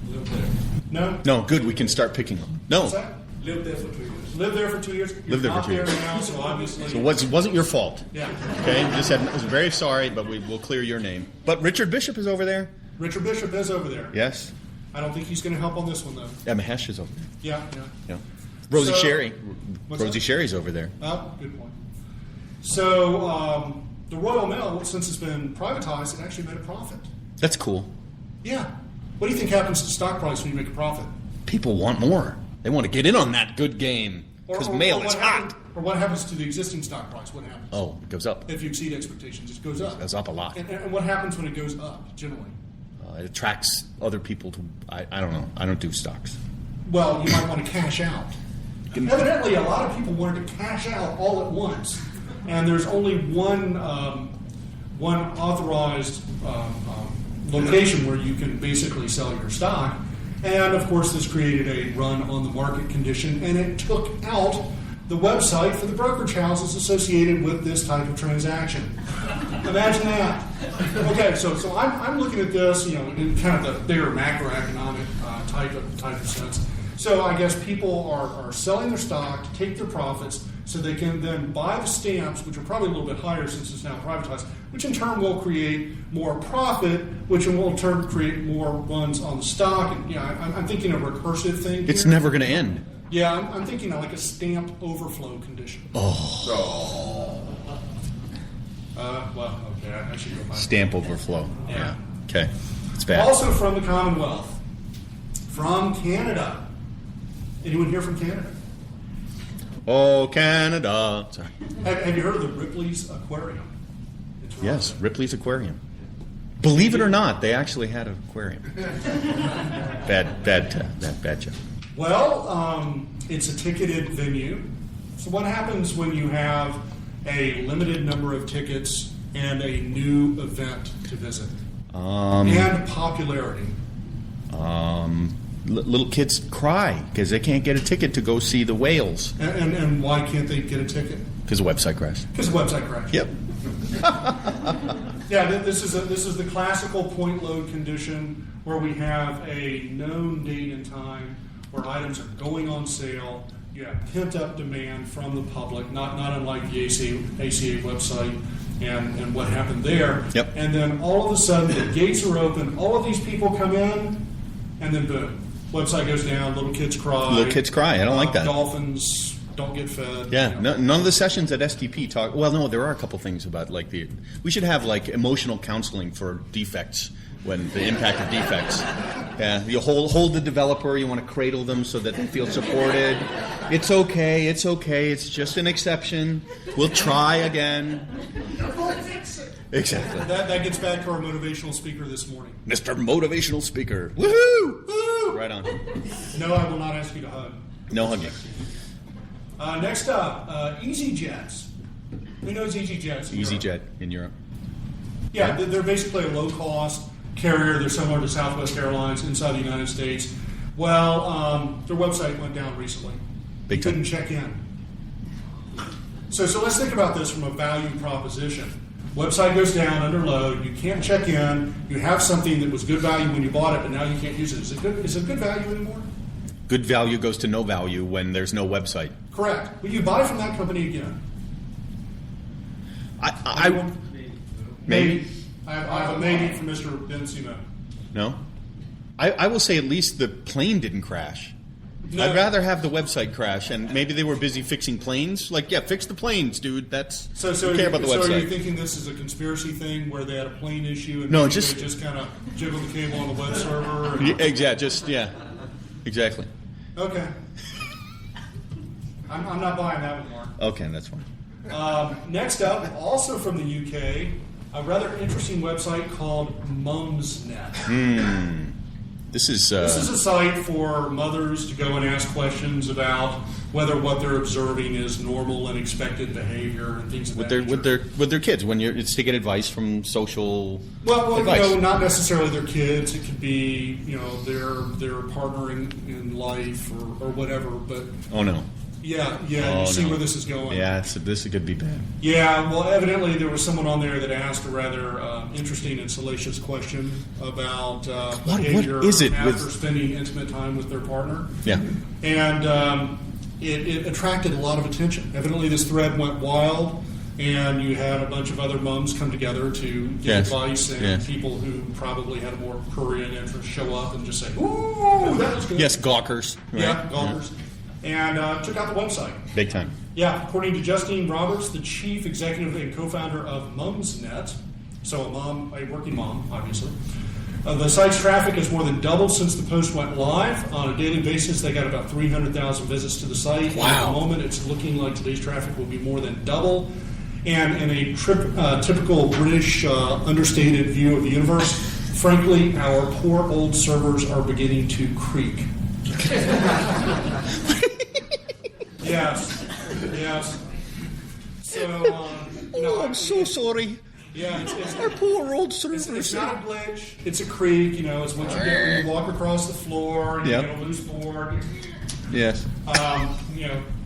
Lived there. No? No, good. We can start picking them. No. What's that? Lived there for 2 years. Lived there for 2 years? Lived there for 2 years. Now, so obviously... So it wasn't your fault. Yeah. Okay? I was very sorry, but we'll clear your name. But Richard Bishop is over there? Richard Bishop is over there. Yes. I don't think he's going to help on this one, though. Yeah, Mahesh is over there. Yeah. Rosie Sherry. What's Rosie that? Sherry's over there. Oh, good point. So the Royal Mail, since it's been privatized, it actually made a profit. That's cool. Yeah. What do you think happens to the stock price when you make a profit? People want more. They want to get in on that good game. Because mail is hot. Or what happens to the existing stock price? What happens? Oh, it goes up. If you exceed expectations, it goes up. It goes up a lot. And what happens when it goes up, generally? It attracts other people to... I don't know. I don't do stocks. Well, you might want to cash out. Evidently, a lot of people wanted to cash out all at once. And there's only one authorized location where you can basically sell your stock. And, of course, this created a run on the market condition, and it took out the website for the brokerage houses associated with this type of transaction. Imagine that. Okay, so I'm looking at this, in kind of the bigger macroeconomic type of sense. So I guess people are selling their stock to take their profits so they can then buy the stamps, which are probably a little bit higher since it's now privatized, which in turn will create more profit, which will in turn create more runs on the stock. And, I'm thinking a recursive thing here. It's never going to end. Yeah, I'm thinking of like a stamp overflow condition. Well, okay, I should go find Stamp overflow. Yeah. Okay. It's bad. Also from the Commonwealth. From Canada. Anyone here from Canada? Oh, Canada. Sorry. Have you heard of the Ripley's Aquarium? Yes, Ripley's Aquarium. Believe it or not, they actually had an aquarium. Bad joke. Well, it's a ticketed venue. So what happens when you have a limited number of tickets and a new event to visit? And popularity. Little kids cry because they can't get a ticket to go see the whales. And why can't they get a ticket? Because the website crashed. Because the website crashed. Yep. Yeah, this is the classical point load condition where we have a known date and time where items are going on sale. You have pent up demand from the public, not unlike the ACA website and what happened there. Yep. And then all of a sudden the gates are open, all of these people come in, and then boom, website goes down, little kids cry. Little kids cry. I don't like that. Dolphins don't get fed. Yeah, none of the sessions at STP talk. Well, no, there are a couple things about like we should have like emotional counseling for defects when the impact of defects. Yeah, you hold the developer. You want to cradle them so that they feel supported. It's okay. It's okay. It's just an exception. We'll try again. Exactly. That gets back to our motivational speaker this morning. Mr. Motivational Speaker. Woohoo! Woo! Right on. No, I will not ask you to hug. No hugging. Next up, EasyJets. Who knows EasyJets? EasyJet in Europe. Yeah, they're basically a low-cost carrier. They're similar to Southwest Airlines inside the United States. Well, their website went down recently. Big time. Couldn't check in. So let's think about this from a value proposition. Website goes down under load. You can't check in. You have something that was good value when you bought it, but now you can't use it. Is it good value anymore? Good value goes to no value when there's no website. Correct. Will you buy from that company again? Maybe. I have a maybe from Mr. Ben Simo. No? I will say at least the plane didn't crash. No. I'd rather have the website crash, and maybe they were busy fixing planes. Like, yeah, fix the planes, dude. That's so care about the website. So are you thinking this is a conspiracy thing where they had a plane issue and no, they just kind of jiggled the cable on the web server? Exactly. Okay. I'm not buying that one, Mark. Okay, that's fine. Next up, also from the UK, a rather interesting website called Mumsnet. This is a site for mothers to go and ask questions about whether what they're observing is normal and expected behavior and things of that nature. with their kids when it's to get advice from social advice. Not necessarily their kids. It could be their partner in life or whatever. But oh no. Yeah, you see where this is going. Yeah, this could be bad. Yeah, well, evidently there was someone on there that asked a rather interesting and salacious question about behavior what is it after spending intimate time with their partner. Yeah. And it attracted a lot of attention. Evidently this thread went wild, and you had a bunch of other mums come together to get advice, and people who probably had a more prurient interest show up and just say, ooh, that was good. Yes, gawkers. Right? Yeah, gawkers. Yeah. And took out the website. Big time. Yeah, according to Justine Roberts, the chief executive and co-founder of Mumsnet, so a working mom, obviously. The site's traffic has more than doubled since the post went live. On a daily basis, they got about 300,000 visits to the site. Wow. At the moment, it's looking like today's traffic will be more than double. And in a typical British understated view of the universe, frankly, our poor old servers are beginning to creak. Yes. So, I'm so sorry. Yeah, it's our poor old servers. It's not a glitch. It's a creak. It's what you get when you walk across the floor and you get a loose board. Yes.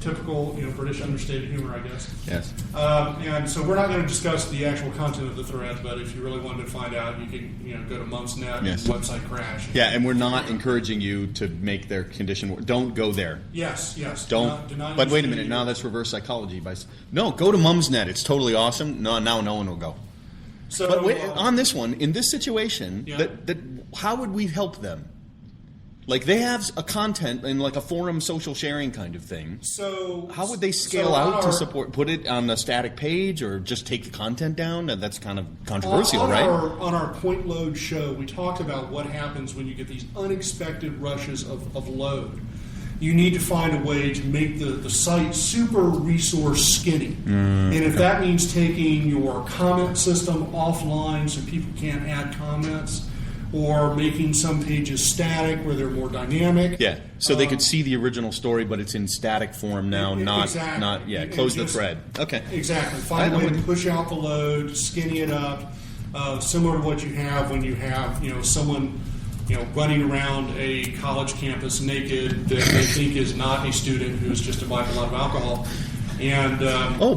Typical British understated humor, I guess. Yes. And so we're not going to discuss the actual content of the thread, but if you really wanted to find out, you can go to Mumsnet Yes. and website crash. Yeah, and we're not encouraging you to make their condition. Don't go there. Yes. Don't. Do not But wait a use minute. the- Now that's reverse psychology. No, go to Mumsnet. It's totally awesome. No, now no one will go. So, But wait, on this one, in this situation, Yeah. how would we help them? Like they have a content in like a forum social sharing kind of thing. So how would they scale out to support? Put it on a static page or just take the content down? That's kind of controversial, right? On our point load show, we talked about what happens when you get these unexpected rushes of load. You need to find a way to make the site super resource skinny. And if that means taking your comment system offline so people can't add comments, or making some pages static where they're more dynamic. Yeah, so they could see the original story, but it's in static form now, Exactly. close the Just- thread. Okay. Exactly. Find a way to push out the load, skinny it up, similar to what you have when you have someone running around a college campus naked that they think is not a student who's just imbibed a lot of alcohol, and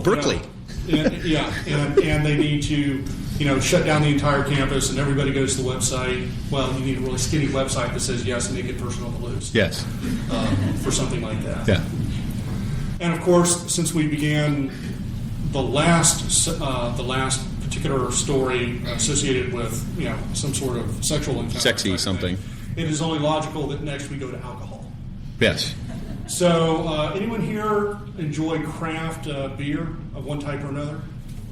Berkeley. And they need to shut down the entire campus, and everybody goes to the website. Well, you need a really skinny website that says yes, naked person on the loose. Yes. For something like that. Yeah. And of course, since we began the last particular story associated with some sort of sexual encounter, Sexy something. it is only logical that next we go to alcohol. Yes. So, anyone here enjoy craft beer of one type or another?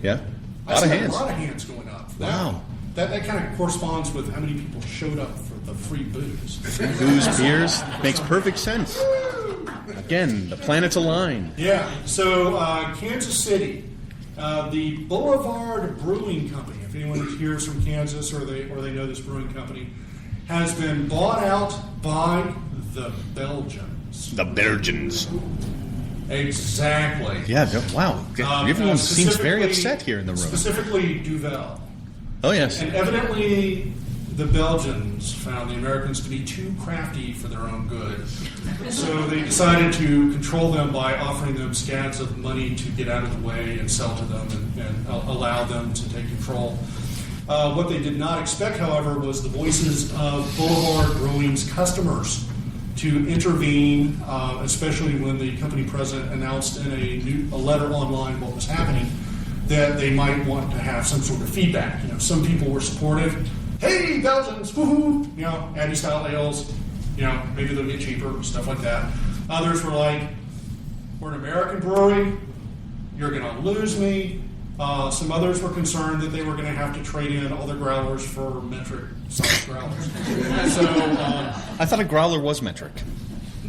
Yeah. I see a lot of hands going up. Wow. That kind of corresponds with how many people showed up for the free booze. Booze, beers, makes perfect sense. Again, the planets align. Yeah. So Kansas City, the Boulevard Brewing Company. If anyone here is from Kansas or they know this brewing company, has been bought out by the Belgians. The Belgians. Exactly. Yeah. Wow. Everyone seems very upset here in the room. Specifically, Duvel. Oh yes. And evidently, the Belgians found the Americans to be too crafty for their own good. So they decided to control them by offering them scads of money to get out of the way and sell to them and allow them to take control. What they did not expect, however, was the voices of Boulevard Brewing's customers to intervene, especially when the company president announced in a letter online what was happening, that they might want to have some sort of feedback. Some people were supportive. Hey, Belgians, woohoo! Addy-style ales. Maybe they'll get cheaper, stuff like that. Others were like, we're an American brewery. You're going to lose me. Some others were concerned that they were going to have to trade in all their growlers for metric-sized growlers. So I thought a growler was metric.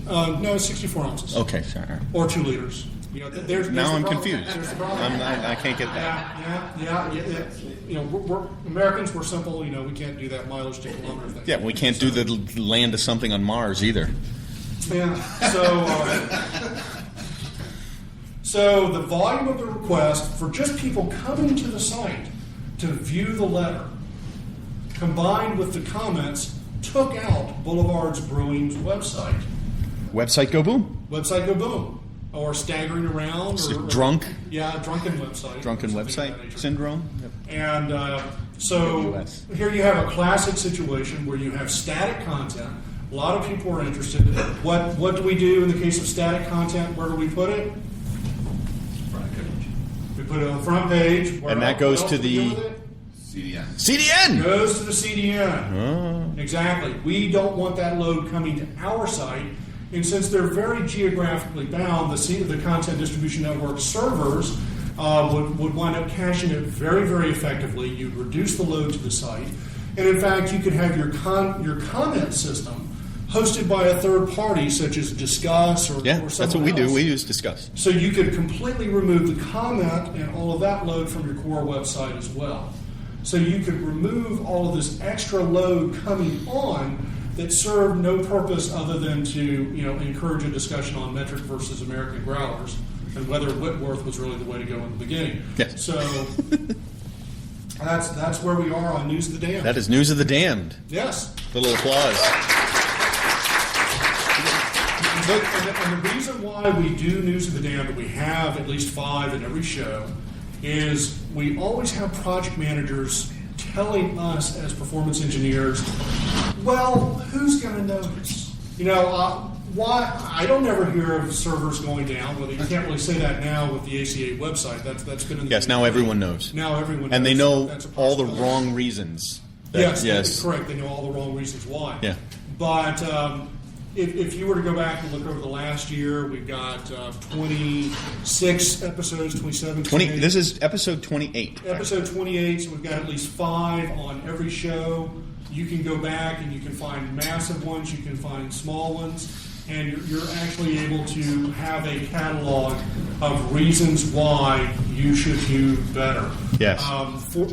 no, 64 ounces. Okay, sorry. Or 2 liters. There's Now I'm the problem. confused. There's the problem. I can't get that. Yeah. We're Americans. We're simple. We can't do that mileage to kilometer thing. Yeah, we can't do the land of something on Mars either. Yeah. So the volume of the request for just people coming to the site to view the letter, combined with the comments, took out Boulevard's Brewing's website. Website go boom. Website go boom. Or staggering around. Drunk. Yeah, drunken website. Drunken something website of that nature. syndrome. Yep. And so here you have a classic situation where you have static content. A lot of people are interested. What do we do in the case of static content? Where do we put it? We put it on the front page. And that goes to the CDN. CDN. Goes to the CDN. Oh. Exactly. We don't want that load coming to our site. And since they're very geographically bound, the content distribution network servers would wind up caching it very, very effectively. You'd reduce the load to the site. And in fact, you could have your comment system hosted by a third party, such as Discuss or Yeah, that's what we do. We use Discuss. So you could completely remove the comment and all of that load from your core website as well. So you could remove all of this extra load coming on that served no purpose other than to encourage a discussion on metric versus American growlers and whether Whitworth was really the way to go in the beginning. Yes. So that's where we are on News of the Damned. That is News of the Damned. Yes. Little applause. And the reason why we do News of the Damned, and we have at least 5 in every show, is we always have project managers telling us as performance engineers, well, who's going to notice? Why? I don't ever hear of servers going down. Well, you can't really say that now with the ACA website. That's been in the Yes, now everyone knows. Now everyone knows. And they know That's a all the possibility. wrong reasons. Yes, correct. They know all the wrong reasons why. Yeah. But if you were to go back and look over the last year, we've got 26 episodes, 27, 28. This is episode 28. Episode 28, so we've got at least 5 on every show. You can go back and you can find massive ones, you can find small ones, and you're actually able to have a catalog of reasons why you should do better. Yes.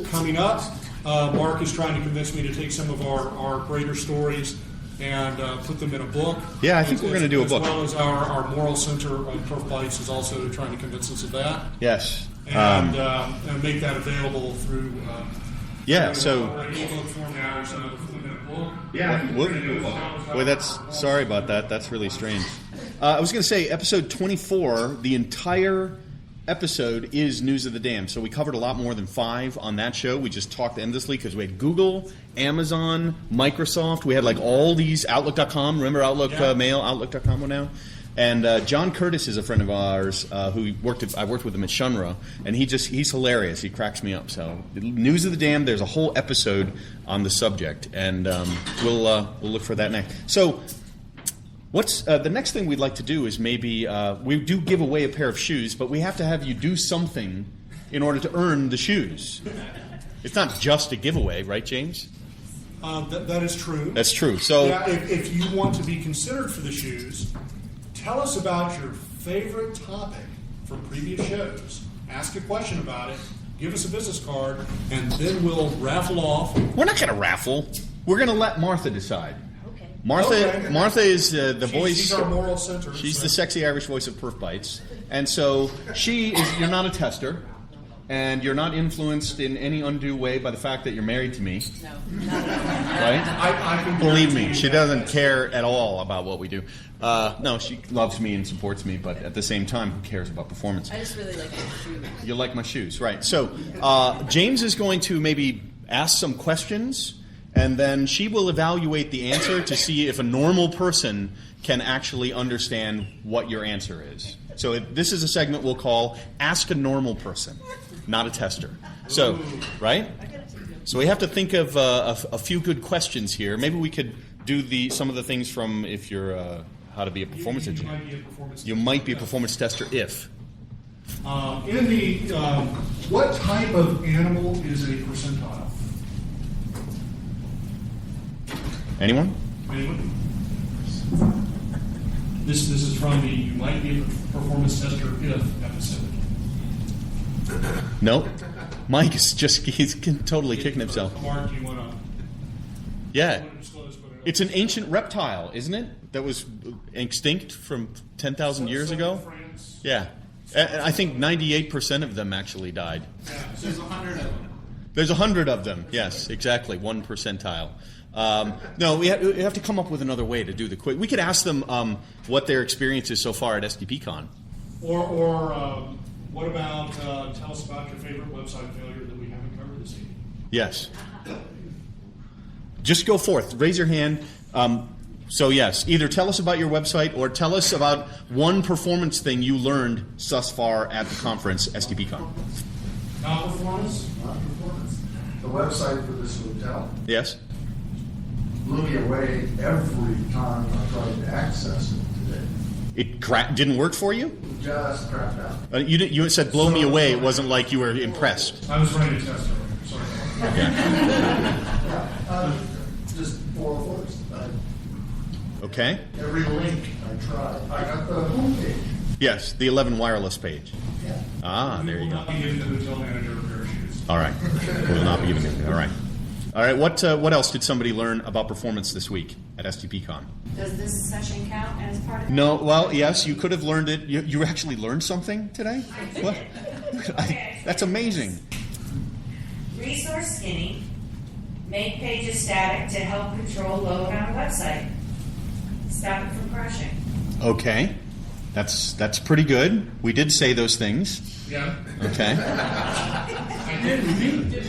Coming up, Mark is trying to convince me to take some of our greater stories and put them in a book. Yeah, I think we're going to do a book. As well as our moral center of PerfBytes is also trying to convince us of that. Yes. And make that available through... Sorry about that. That's really strange. I was going to say, episode 24, the entire episode is News of the Damned. So we covered a lot more than 5 on that show. We just talked endlessly because we had Google, Amazon, Microsoft. We had like all these, Outlook.com. Remember Outlook Mail, Outlook.com now? And John Curtis is a friend of ours who I worked with him at Shunra, and he's hilarious. He cracks me up. So News of the Damned, there's a whole episode on the subject, and we'll look for that next. So what's the next thing we'd like to do is maybe we do give away a pair of shoes, but we have to have you do something in order to earn the shoes. It's not just a giveaway, right, James? That is true. That's true. So if you want to be considered for the shoes, tell us about your favorite topic from previous shows. Ask a question about it. Give us a business card, and then we'll raffle off. We're not going to raffle. We're going to let Martha decide. Okay. Martha is the voice. She's our moral center. She's the sexy Irish voice of PerfBytes, and so you're not a tester, and you're not influenced in any undue way by the fact that you're married to me. No, not at all. Right? I can Believe me, she doesn't care at all about what we do. No, she loves me and supports me, but at the same time, who cares about performance? I just really like your shoes. You like my shoes, right. So James is going to maybe ask some questions, and then she will evaluate the answer to see if a normal person can actually understand what your answer is. So this is a segment we'll call Ask a Normal Person, not a tester. So, right? So we have to think of a few good questions here. Maybe we could do some of the things from if you're how to be a performance engineer. You might be a performance tester if. What type of animal is a percentile? Anyone? This is from the You Might Be a Performance Tester If episode. No. Mike is he's totally kicking himself. Mark, do you want to... Yeah. It's an ancient reptile, isn't it? That was extinct from 10,000 years ago? Yeah. I think 98% of them actually died. Yeah, there's 100 of them. There's 100 of them, yes, exactly, 1 percentile. No, we have to come up with another way to do the quiz. We could ask them what their experience is so far at STPCON. Or what about tell us about your favorite website failure that we haven't covered this evening? Yes. Just go forth. Raise your hand. So yes, either tell us about your website or tell us about one performance thing you learned thus far at the conference, STPCON. Not performance? Not performance. The website for this hotel Yes? blew me away every time I tried to access it today. It didn't work for you? It just crapped out. You said blow me away. It wasn't like you were impressed. I was ready to test earlier. Sorry. Okay. Just 4 fours. Okay. Every link I tried. I got the homepage. Yes, the 11 wireless page. Yeah. Ah, there you go. We will not be giving the hotel manager a pair of shoes. All right. We will not be giving it. All right. All right. What else did somebody learn about performance this week at STPCon? Does this session count as part of No. Well, yes, you could have learned it. You actually learned something today? What? That's amazing. resource skinning, make pages static to help control load on a website, stop it from crashing. Okay. That's pretty good. We did say those things. Yeah. Okay. I did.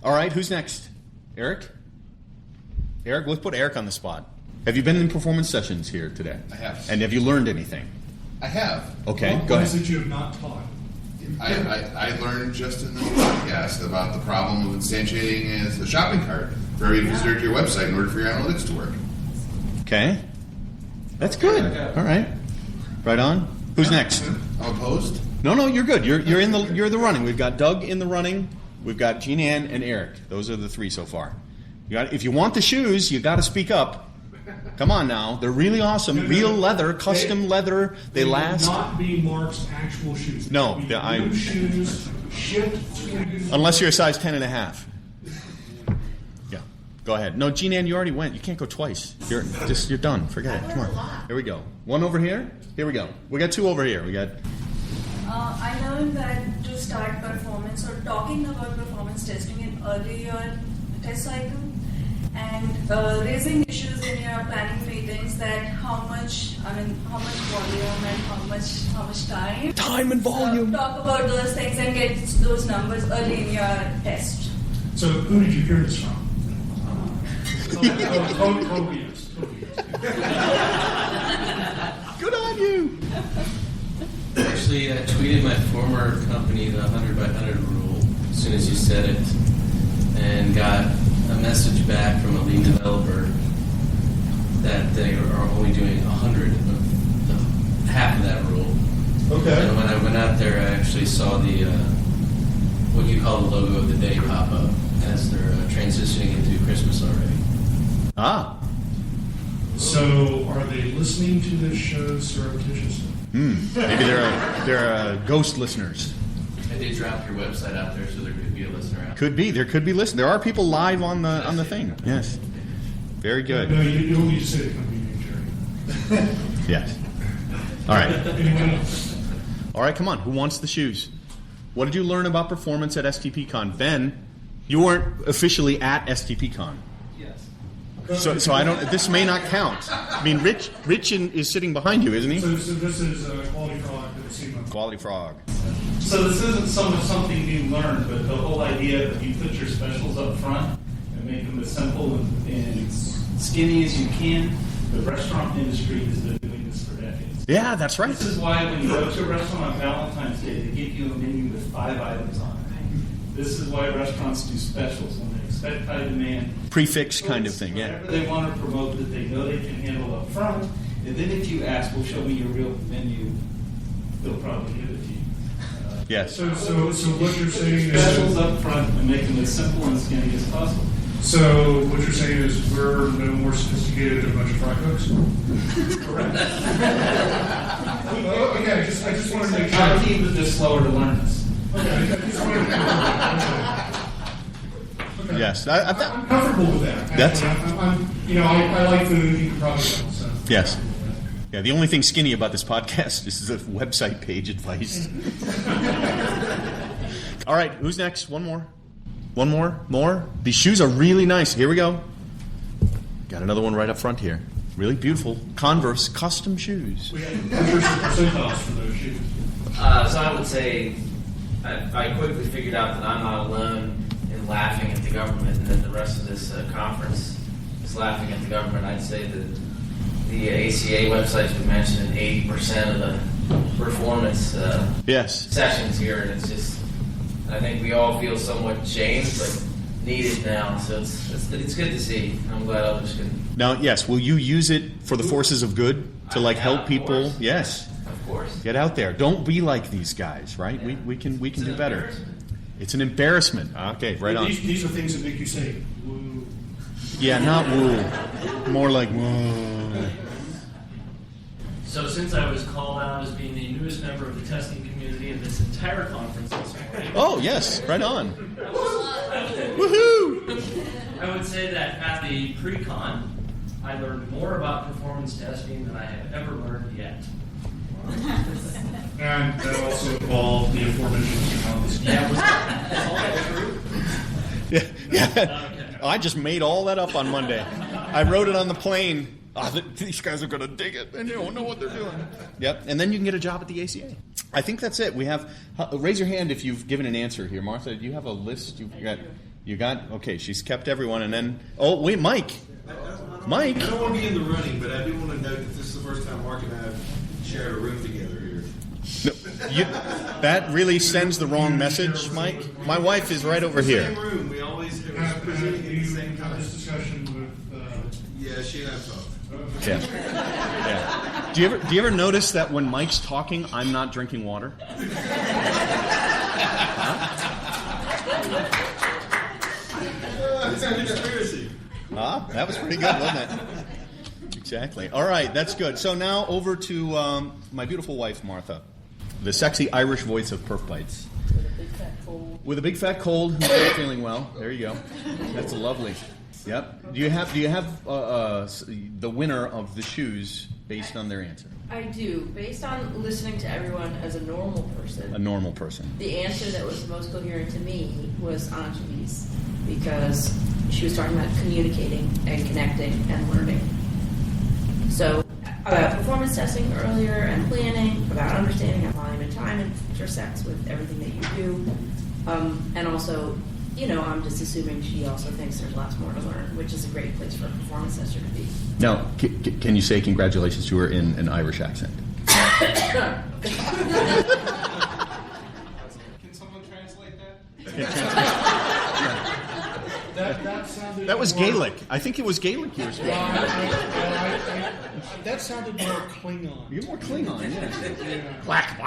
All right, who's next? Eric? Eric, let's put Eric on the spot. Have you been in performance sessions here today? I have. And have you learned anything? I have. Okay, What go is ahead. it you have not taught? I learned just in this podcast about the problem of instantiating as a shopping cart for every visitor to your website in order for your analytics to work. Okay. That's good. All right. Right on. Who's next? I'm opposed. No, you're good. You're in the running. We've got Doug in the running. We've got Jean Ann and Eric. Those are the three so far. If you want the shoes, you got to speak up. Come on now. They're really awesome. Real leather, custom leather. They last. Will not be Mark's actual shoes. No, They will be new shoes shipped to you. Unless you're a size 10.5. Yeah. Go ahead. No, Jean Ann, you already went. You can't go twice. You're done. Forget it. Come on. Here we go. One over here. Here we go. We got two over here. We got. I learned that to start performance or talking about performance testing in early your test cycle and raising issues in your planning meetings that how much volume and how much time. Time and volume. Talk about those things and get those numbers early in your test. So who did you hear this from? Tobias. Good on you. Actually, I tweeted my former company the 100 by 100 rule as soon as you said it, and got a message back from a lead developer that they are only doing 100 of half of that rule. Okay. And when I went out there, I actually saw the what you call the logo of the day pop up as they're transitioning into Christmas already. Ah. So are they listening to this show surreptitiously? Maybe they're ghost listeners. I did drop your website out there, so there could be a listener out there. Could be. There could be listeners. There are people live on the thing. Yes. Very good. No, you don't need to say the company name, Jerry. Yes. All right. Anyone else? All right, come on. Who wants the shoes? What did you learn about performance at STPCON? Ben, you weren't officially at STPCON. Yes. So I don't. This may not count. I mean, Rich is sitting behind you, isn't he? So this is Quality Frog at the SEMA. Quality Frog. So this isn't something you learned, but the whole idea that you put your specials up front and make them as simple and skinny as you can. The restaurant industry has been doing this for decades. Yeah, that's right. This is why when you go to a restaurant on Valentine's Day, they give you a menu with 5 items on it. This is why restaurants do specials when they expect high demand. Prefix kind of thing, yeah. Whatever they want to promote that they know they can handle up front, and then if you ask, well, show me your real menu, they'll probably give it to you. Yes. So what you're saying Specials is up front and make them as simple and skinny as possible. So what you're saying is we're no more sophisticated than a bunch of fry cooks? Correct. Okay, I just wanted to make Our sure. team is just slower to learn this. Okay, I just wanted to okay. Yes. I'm comfortable with that. That's- I like food. You can probably tell. So. Yes. Yeah, the only thing skinny about this podcast is the website page advice. All right, who's next? One more. More? These shoes are really nice. Here we go. Got another one right up front here. Really beautiful Converse custom shoes. We had percentiles for those shoes. So I would say I quickly figured out that I'm not alone in laughing at the government, and that the rest of this conference is laughing at the government. I'd say that the ACA website's been mentioned in 80% of the performance sessions here, and it's just, I think we all feel somewhat shamed, but needed now. So it's good to see. I'm glad others can. Now, yes, will you use it for the forces of good to help people? Course. Yes. Of course. Get out there. Don't be like these guys, right? Yeah. We can do better. It's an embarrassment. Okay, right on. These are things that make you say, woo. Yeah, not woo. More like woo. So since I was called out as being the newest member of the testing community in this entire conference this morning. Oh, yes, right on. Woohoo! I would say that at the pre-con, I learned more about performance testing than I have ever learned yet. And that also involved the aforementioned technology. Yeah, was all that true? Yeah. I just made all that up on Monday. I wrote it on the plane These guys are going to dig it, and they don't know what they're doing. Yep, and then you can get a job at the ACA. I think that's it. We have. Raise your hand if you've given an answer here, Martha. Do you have a list? You got. Okay, she's kept everyone, and then. Oh wait, Mike. Mike. I don't want to be in the running, but I do want to note that this is the first time Mark and I have shared a room together here. No, that really sends the wrong message, Mike. My wife is right over here. Same room. We always presenting at the same time. This discussion with. Yeah, she and I have talked. Yeah. Do you ever notice that when Mike's talking, I'm not drinking water? It's a conspiracy. That was pretty good, wasn't it? Exactly. All right, that's good. So now over to my beautiful wife, Martha, the sexy Irish voice of PerfBytes. With a big fat cold, who's not feeling well. There you go. That's lovely. Yep. Do you have the winner of the shoes based on their answer? I do. Based on listening to everyone as a normal person. A normal person. The answer that was the most coherent to me was Anjali's, because she was talking about communicating and connecting and learning. So about performance testing earlier and planning, about understanding how volume and time intersects with everything that you do, and also, I'm just assuming she also thinks there's lots more to learn, which is a great place for a performance tester to be. Now, can you say congratulations to her in an Irish accent? Can someone translate that? That was Gaelic. I think it was Gaelic you were speaking. That sounded more Klingon. You're more Klingon, yeah. Quack,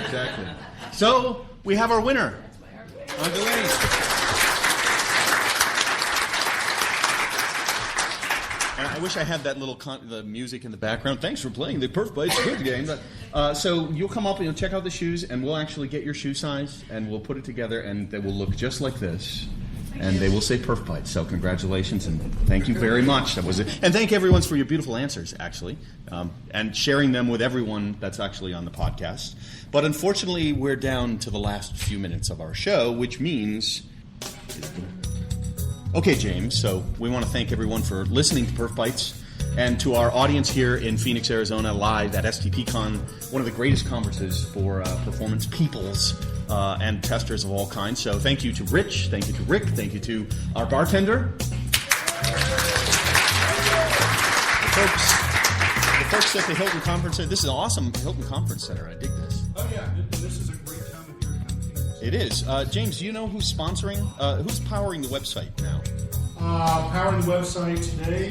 exactly. So, we have our winner. I wish I had that little the music in the background. Thanks for playing the PerfBytes quiz game. So you'll come up and you'll check out the shoes, and we'll actually get your shoe size, and we'll put it together, and they will look just like this. And they will say PerfBytes. So congratulations, and thank you very much. That was it. And thank everyone for your beautiful answers, actually, and sharing them with everyone that's actually on the podcast. But unfortunately, we're down to the last few minutes of our show, which means... Okay, James, so we want to thank everyone for listening to PerfBytes, and to our audience here in Phoenix, Arizona, live at STPCON, one of the greatest conferences for performance peoples and testers of all kinds. So thank you to Rich, thank you to Rick, thank you to our bartender. The folks at the Hilton Conference Center. This is an awesome Hilton Conference Center. I dig this. Oh, yeah. This is a great time of year to come to. It is. James, do you know who's sponsoring? Who's powering the website now? Powering the website today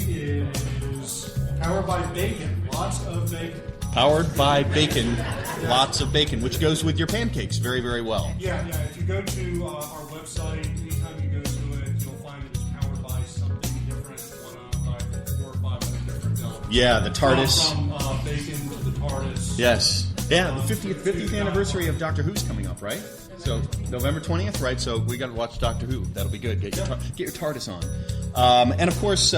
is Powered by Bacon. Lots of bacon. Powered by Bacon. Lots of bacon, which goes with your pancakes very, very well. Yeah. If you go to our website, anytime you go to it, you'll find it's powered by something different. By 4 or 5 other different elements. Yeah, the TARDIS. From bacon to the TARDIS. Yes. Yeah, the 50th anniversary of Doctor Who's coming up, right? So November 20th, right? So we got to watch Doctor Who. That'll be good. Get your TARDIS on. And of course,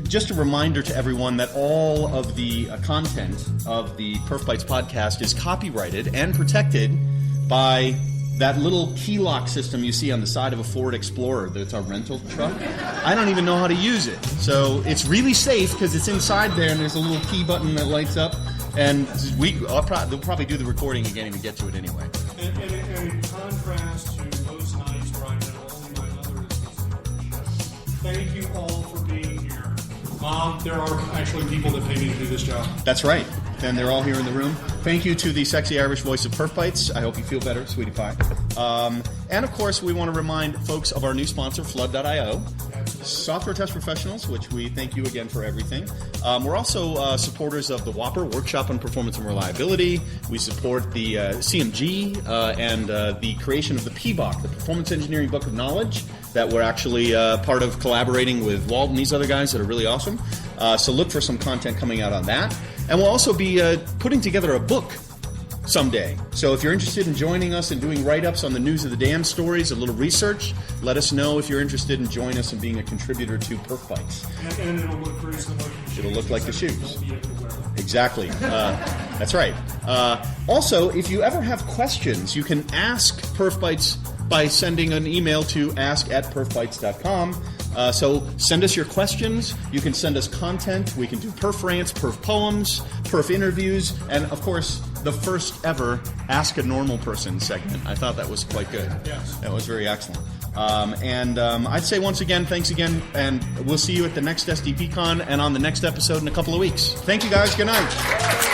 just a reminder to everyone that all of the content of the PerfBytes podcast is copyrighted and protected by that little key lock system you see on the side of a Ford Explorer that's our rental truck. I don't even know how to use it. So it's really safe because it's inside there and there's a little key button that lights up. And they'll probably do the recording and can't even get to it anyway. And in contrast to those nights where I know only my mother is listening to the show, thank you all for being here. Mom, there are actually people that pay me to do this job. That's right. And they're all here in the room. Thank you to the sexy Irish voice of PerfBytes. I hope you feel better, sweetie pie. And of course, we want to remind folks of our new sponsor, Flood.io. Software Test Professionals, which we thank you again for everything. We're also supporters of the Whopper, Workshop on Performance and Reliability. We support the CMG and the creation of the PBOK, the Performance Engineering Book of Knowledge, that we're actually part of collaborating with Walt and these other guys that are really awesome. So look for some content coming out on that. And we'll also be putting together a book someday. So if you're interested in joining us and doing write-ups on the news of the damn stories, a little research, let us know if you're interested in joining us and being a contributor to PerfBytes. And it'll look very similar to the shoes. It'll look like the shoes. Be able to wear them. Exactly. That's right. Also, if you ever have questions, you can ask PerfBytes by sending an email to ask@perfbytes.com. So send us your questions. You can send us content. We can do perf rants, perf poems, perf interviews, and of course, the first ever Ask a Normal Person segment. I thought that was quite good. Yes. That was very excellent. I'd say once again, thanks again, and we'll see you at the next STPCON and on the next episode in a couple of weeks. Thank you guys. Good night.